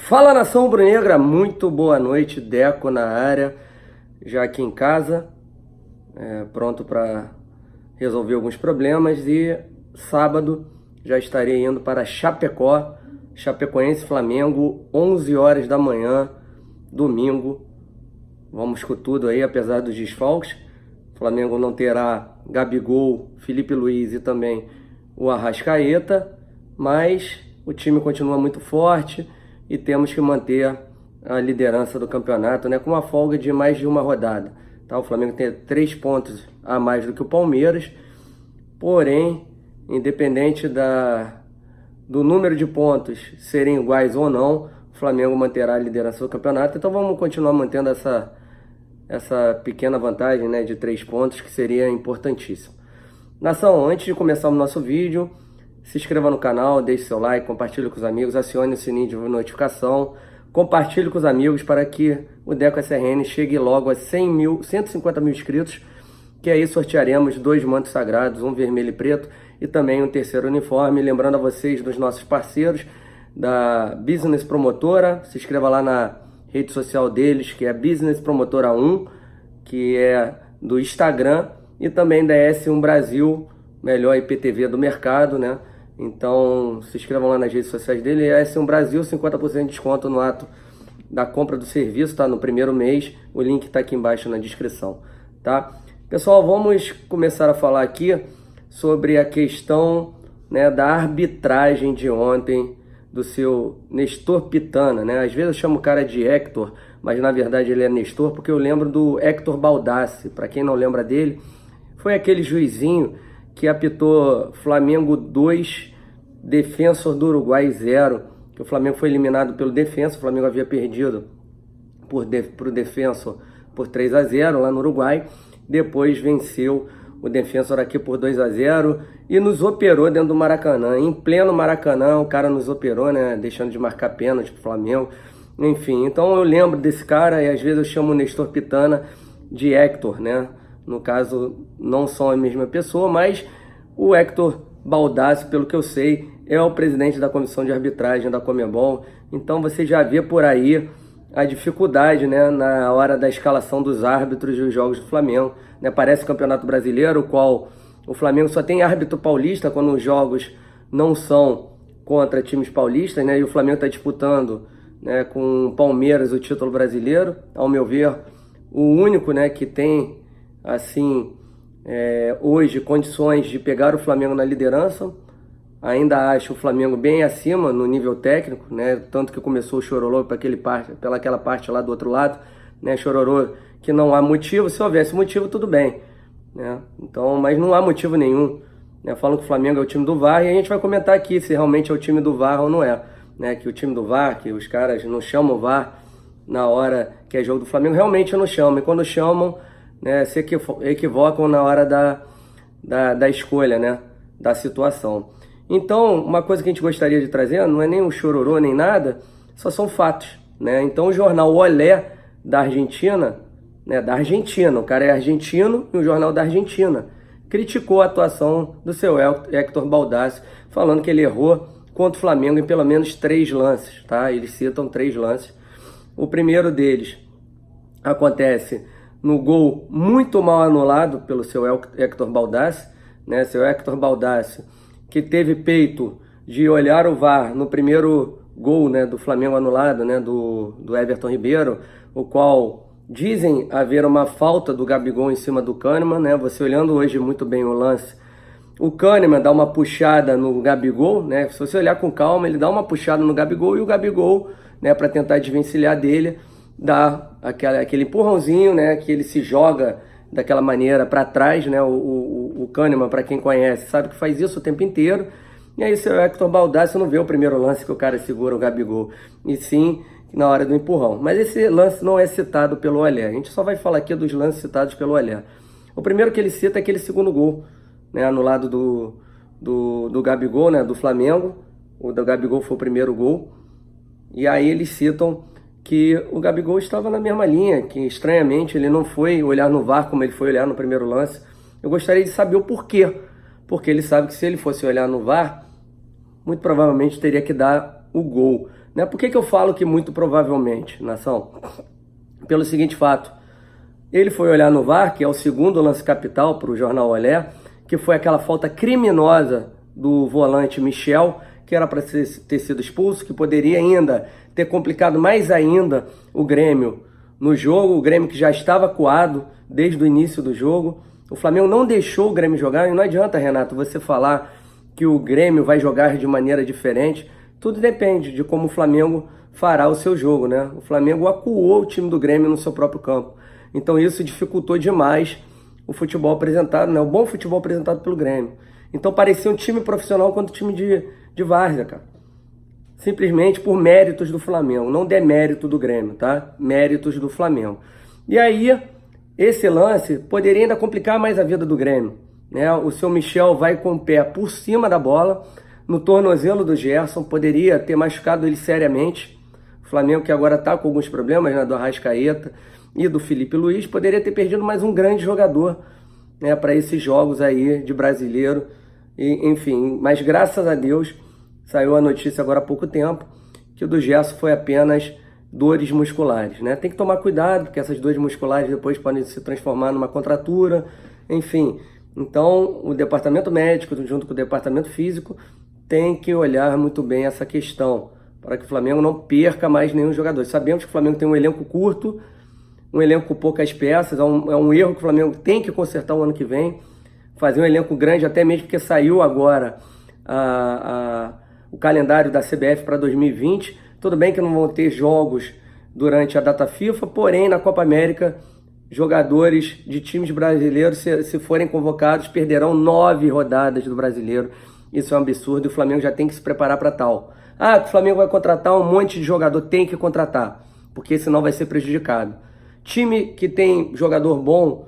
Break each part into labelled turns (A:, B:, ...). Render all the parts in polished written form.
A: Fala, nação rubro-negra, muito boa noite, Deco na área, já aqui em casa, pronto para resolver alguns problemas, e sábado já estarei indo para Chapecó, Chapecoense Flamengo, 11 horas da manhã, domingo. Vamos com tudo aí, apesar dos desfalques. O Flamengo não terá Gabigol, Felipe Luiz e também o Arrascaeta, mas o time continua muito forte e temos que manter a liderança do campeonato, né, com uma folga de mais de uma rodada. Tá? O Flamengo tem 3 pontos a mais do que o Palmeiras, porém, independente do número de pontos serem iguais ou não, o Flamengo manterá a liderança do campeonato. Então vamos continuar mantendo essa pequena vantagem, né, de 3 pontos, que seria importantíssimo. Nação, antes de começar o nosso vídeo, se inscreva no canal, deixe seu like, compartilhe com os amigos, acione o sininho de notificação, compartilhe com os amigos para que o Deco SRN chegue logo a 150 mil inscritos, que aí sortearemos 2 mantos sagrados, um vermelho e preto e também um terceiro uniforme. Lembrando a vocês dos nossos parceiros da Business Promotora, se inscreva lá na rede social deles, que é Business Promotora 1, que é do Instagram, e também da S1 Brasil, melhor IPTV do mercado, né? Então se inscrevam lá nas redes sociais dele. É S1 Brasil, 50% de desconto no ato da compra do serviço, tá? No primeiro mês, o link está aqui embaixo na descrição, tá? Pessoal, vamos começar a falar aqui sobre a questão, né, da arbitragem de ontem do seu Nestor Pitana, né? Às vezes eu chamo o cara de Hector, mas na verdade ele é Nestor, porque eu lembro do Hector Baldassi. Para quem não lembra dele, foi aquele juizinho que apitou Flamengo 2, Defensor do Uruguai 0, que o Flamengo foi eliminado pelo Defensor. O Flamengo havia perdido para o Defensor por 3-0 lá no Uruguai, depois venceu o Defensor aqui por 2-0 e nos operou dentro do Maracanã. Em pleno Maracanã, o cara nos operou, né, deixando de marcar pênalti pro Flamengo, enfim. Então eu lembro desse cara e às vezes eu chamo o Nestor Pitana de Hector, né? No caso, não são a mesma pessoa, mas o Hector Baldassi, pelo que eu sei, é o presidente da comissão de arbitragem da Conmebol. Então você já vê por aí a dificuldade, né, na hora da escalação dos árbitros dos jogos do Flamengo. Né? Parece o Campeonato Brasileiro, o qual o Flamengo só tem árbitro paulista quando os jogos não são contra times paulistas, né? E o Flamengo está disputando, né, com o Palmeiras o título brasileiro. Ao meu ver, o único, né, que tem assim, hoje condições de pegar o Flamengo na liderança. Ainda acho o Flamengo bem acima no nível técnico, né? Tanto que começou o chororô pelaquela parte lá do outro lado, né? Chororô que não há motivo. Se houvesse motivo, tudo bem, né? Então, mas não há motivo nenhum, né? Falam que o Flamengo é o time do VAR e a gente vai comentar aqui se realmente é o time do VAR ou não é, né? Que o time do VAR, que os caras não chamam o VAR na hora que é jogo do Flamengo, realmente não chamam. E quando chamam, né, se equivocam na hora da escolha, né, da situação. Então, uma coisa que a gente gostaria de trazer, não é nem um chororô nem nada, só são fatos, né? Então o jornal Olé da Argentina, né, o cara é argentino e o jornal da Argentina criticou a atuação do seu Hector Baldassi, falando que ele errou contra o Flamengo em pelo menos 3 lances, tá? Eles citam 3 lances. O primeiro deles acontece no gol muito mal anulado pelo seu Hector Baldassi, né? Seu Hector Baldassi, que teve peito de olhar o VAR no primeiro gol, né, do Flamengo anulado, né, do Everton Ribeiro, o qual dizem haver uma falta do Gabigol em cima do Kahneman, né? Você olhando hoje muito bem o lance, o Kahneman dá uma puxada no Gabigol, né? Se você olhar com calma, ele dá uma puxada no Gabigol e o Gabigol, né, para tentar desvencilhar dele, dá aquele empurrãozinho, né, que ele se joga daquela maneira para trás, né? O Kahneman, para quem conhece, sabe que faz isso o tempo inteiro. E aí seu Hector Baldassi não vê o primeiro lance que o cara segura o Gabigol, e sim na hora do empurrão. Mas esse lance não é citado pelo Olé. A gente só vai falar aqui dos lances citados pelo Olé. O primeiro que ele cita é aquele segundo gol, né, anulado do Gabigol, né, do Flamengo. O do Gabigol foi o primeiro gol. E aí eles citam que o Gabigol estava na mesma linha, que estranhamente ele não foi olhar no VAR como ele foi olhar no primeiro lance. Eu gostaria de saber o porquê. Porque ele sabe que se ele fosse olhar no VAR, muito provavelmente teria que dar o gol, Né? Por que eu falo que muito provavelmente, nação? Pelo seguinte fato, ele foi olhar no VAR, que é o segundo lance capital para o Jornal Olé, que foi aquela falta criminosa do volante Michel, que era para ter sido expulso, que poderia ainda ter complicado mais ainda o Grêmio no jogo, o Grêmio que já estava acuado desde o início do jogo. O Flamengo não deixou o Grêmio jogar, e não adianta, Renato, você falar que o Grêmio vai jogar de maneira diferente. Tudo depende de como o Flamengo fará o seu jogo, né? O Flamengo acuou o time do Grêmio no seu próprio campo. Então isso dificultou demais o futebol apresentado, né? O bom futebol apresentado pelo Grêmio. Então parecia um time profissional contra um time de várzea, cara. Simplesmente por méritos do Flamengo, não demérito do Grêmio, tá? Méritos do Flamengo. E aí, esse lance poderia ainda complicar mais a vida do Grêmio, né? O seu Michel vai com o pé por cima da bola, no tornozelo do Gerson, poderia ter machucado ele seriamente. O Flamengo, que agora está com alguns problemas, né, do Arrascaeta e do Felipe Luiz, poderia ter perdido mais um grande jogador, né, para esses jogos aí de brasileiro. E, enfim, mas graças a Deus, saiu a notícia agora há pouco tempo, que o do Gerson foi apenas dores musculares, né? Tem que tomar cuidado, porque essas dores musculares depois podem se transformar numa contratura, enfim. Então, o departamento médico, junto com o departamento físico, tem que olhar muito bem essa questão, para que o Flamengo não perca mais nenhum jogador. Sabemos que o Flamengo tem um elenco curto, um elenco com poucas peças, é um erro que o Flamengo tem que consertar o ano que vem, fazer um elenco grande, até mesmo porque saiu agora o calendário da CBF para 2020. Tudo bem que não vão ter jogos durante a data FIFA, porém na Copa América, jogadores de times brasileiros, se forem convocados, perderão 9 rodadas do brasileiro. Isso é um absurdo e o Flamengo já tem que se preparar para tal. Ah, o Flamengo vai contratar um monte de jogador, tem que contratar, porque senão vai ser prejudicado. Time que tem jogador bom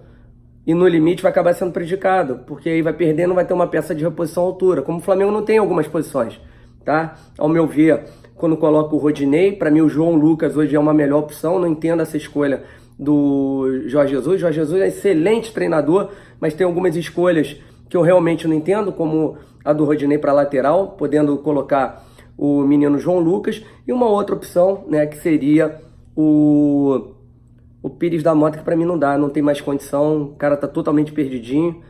A: e no limite vai acabar sendo prejudicado, porque aí vai perder, não vai ter uma peça de reposição à altura, como o Flamengo não tem algumas posições, tá? Ao meu ver, quando coloco o Rodinei, para mim o João Lucas hoje é uma melhor opção, não entendo essa escolha do Jorge Jesus. Jorge Jesus é excelente treinador, mas tem algumas escolhas que eu realmente não entendo, como a do Rodinei para lateral, podendo colocar o menino João Lucas, e uma outra opção, né, que seria o Pires da Mota, que para mim não dá, não tem mais condição, o cara tá totalmente perdidinho,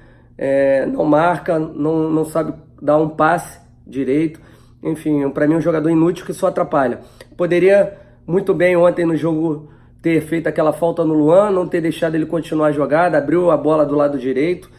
A: não marca, não sabe dar um passe direito, enfim, para mim é um jogador inútil que só atrapalha. Poderia muito bem ontem no jogo ter feito aquela falta no Luan, não ter deixado ele continuar a jogada, abriu a bola do lado direito,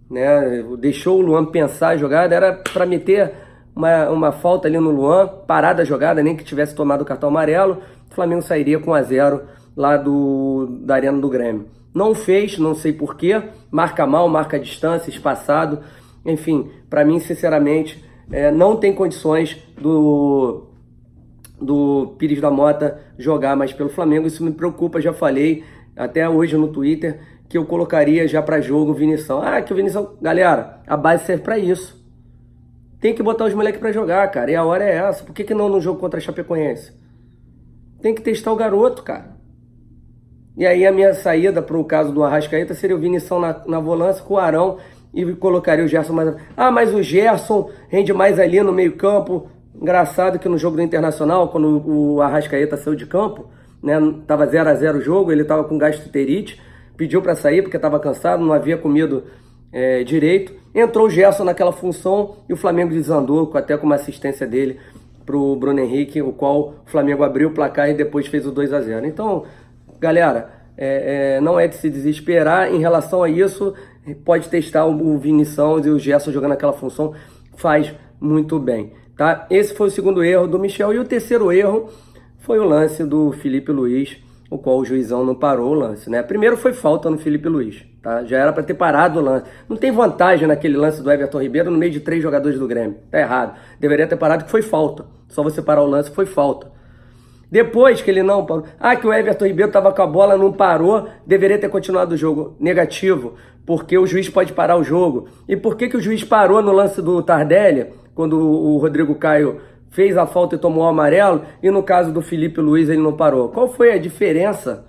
A: né, deixou o Luan pensar a jogada, era para meter uma falta ali no Luan, parada a jogada, nem que tivesse tomado o cartão amarelo, o Flamengo sairia com 1-0 lá da Arena do Grêmio. Não fez, não sei porquê, marca mal, marca a distância, espaçado, enfim, para mim, sinceramente, não tem condições do Pires da Mota jogar mais pelo Flamengo. Isso me preocupa, já falei até hoje no Twitter, que eu colocaria já para jogo o Vinição. Que o Vinição, galera, a base serve para isso. Tem que botar os moleques para jogar, cara, e a hora é essa. Por que não no jogo contra a Chapecoense? Tem que testar o garoto, cara. E aí a minha saída para o caso do Arrascaeta seria o Vinição na volância com o Arão e colocaria o Gerson mais... mas o Gerson rende mais ali no meio campo. Engraçado que no jogo do Internacional, quando o Arrascaeta saiu de campo, né, tava 0-0 o jogo, ele tava com gastroenterite, pediu para sair porque estava cansado, não havia comido direito. Entrou o Gerson naquela função e o Flamengo desandou, até com uma assistência dele pro Bruno Henrique, o qual o Flamengo abriu o placar e depois fez o 2-0. Então, galera, não é de se desesperar em relação a isso. Pode testar o Vinição e o Gerson jogando aquela função, faz muito bem, tá? Esse foi o segundo erro do Michel. E o terceiro erro foi o lance do Felipe Luiz, o qual o juizão não parou o lance, né? Primeiro foi falta no Felipe Luiz, tá? Já era para ter parado o lance. Não tem vantagem naquele lance do Everton Ribeiro no meio de 3 jogadores do Grêmio. Tá errado. Deveria ter parado, que foi falta. Só você parar o lance, foi falta. Depois que ele não parou... que o Everton Ribeiro estava com a bola, não parou, deveria ter continuado o jogo. Negativo, porque o juiz pode parar o jogo. E por que o juiz parou no lance do Tardelli, quando o Rodrigo Caio fez a falta e tomou o amarelo, e no caso do Felipe Luiz ele não parou? Qual foi a diferença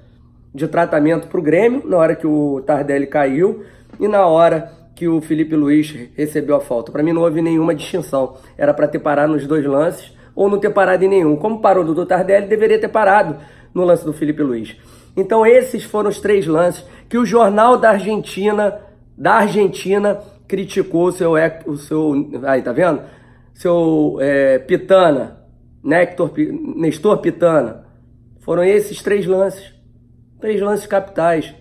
A: de tratamento para o Grêmio na hora que o Tardelli caiu e na hora que o Felipe Luiz recebeu a falta? Para mim não houve nenhuma distinção. Era para ter parado nos dois lances. ou não ter parado em nenhum. Como parou do Tardelli, deveria ter parado no lance do Felipe Luiz. Então esses foram os 3 lances que o jornal da Argentina criticou o seu, aí tá vendo? Seu Pitana, Nestor Pitana. Foram esses 3 lances. 3 lances capitais.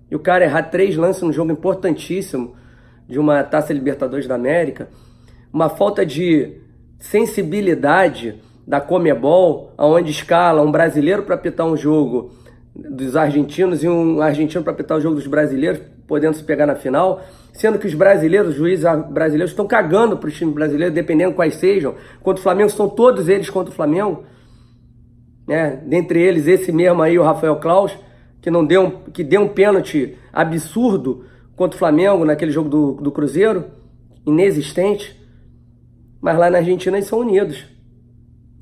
A: E o cara errar 3 lances num jogo importantíssimo de uma Taça Libertadores da América. Uma falta de sensibilidade da Conmebol, onde escala um brasileiro para apitar um jogo dos argentinos e um argentino para apitar o jogo dos brasileiros, podendo se pegar na final, sendo que os brasileiros, os juízes brasileiros estão cagando para os times brasileiros, dependendo quais sejam. Contra o Flamengo, são todos eles contra o Flamengo. Dentre eles, esse mesmo aí, o Rafael Claus, que deu um pênalti absurdo contra o Flamengo naquele jogo do Cruzeiro, inexistente. Mas lá na Argentina eles são unidos.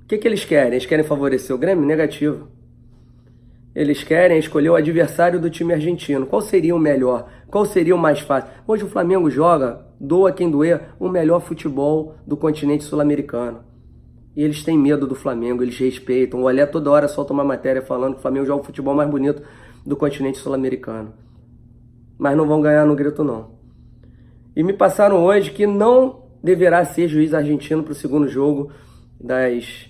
A: O que eles querem? Eles querem favorecer o Grêmio? Negativo. Eles querem escolher o adversário do time argentino. Qual seria o melhor? Qual seria o mais fácil? Hoje o Flamengo joga, doa quem doer, o melhor futebol do continente sul-americano. E eles têm medo do Flamengo, eles respeitam. O Olé toda hora solta uma matéria falando que o Flamengo joga o futebol mais bonito do continente sul-americano. Mas não vão ganhar no grito, não. E me passaram hoje que não deverá ser juiz argentino para o segundo jogo das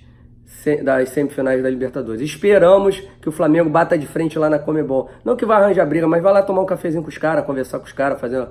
A: semifinais da Libertadores. Esperamos que o Flamengo bata de frente lá na Conmebol. Não que vá arranjar briga, mas vai lá tomar um cafezinho com os caras, conversar com os caras, fazer...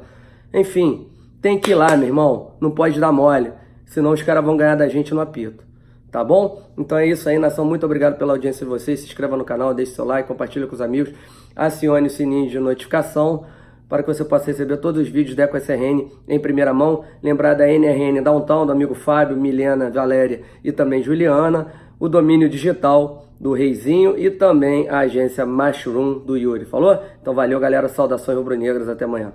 A: Enfim, tem que ir lá, meu irmão. Não pode dar mole, senão os caras vão ganhar da gente no apito. Tá bom? Então é isso aí, nação. Muito obrigado pela audiência de vocês. Se inscreva no canal, deixe seu like, compartilhe com os amigos. Acione o sininho de notificação para que você possa receber todos os vídeos da Eco SRN em primeira mão. Lembrar da NRN Downtown, do amigo Fábio, Milena, Valéria e também Juliana. O domínio digital do Reizinho e também a agência Mushroom do Yuri. Falou? Então valeu, galera. Saudações rubro-negras. Até amanhã.